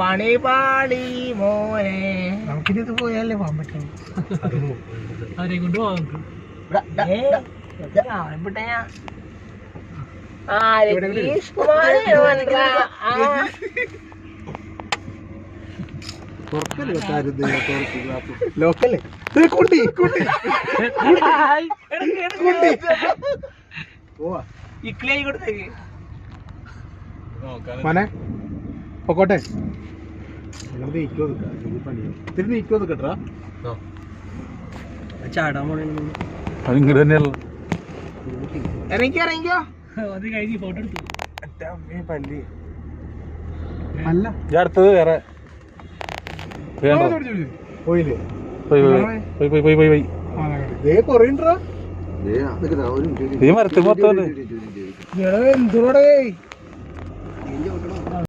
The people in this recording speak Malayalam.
പണി പാളി മോനെ. നമുക്കിത് പോയാലേ പോകാൻ പറ്റും. അവരെ കൊണ്ട് പോകാം നമുക്ക്. ലോക്കല് ഇക്ലി കൊടുത്തേക്ക് മനെ പൊക്കോട്ടെ. നീക്കോ കേട്ടാ ചാടാൻ പോണ അതിങ്ങോട്ട് തന്നെയല്ല. ഇറങ്ങിക്കോ. അത് കഴിഞ്ഞ് ഫോട്ടോ എടുത്തു. അല്ല അടുത്തത് വേറെ പോയില്ലേ? പോയി മരത്തിൽ മൊത്തം എന്തോടെ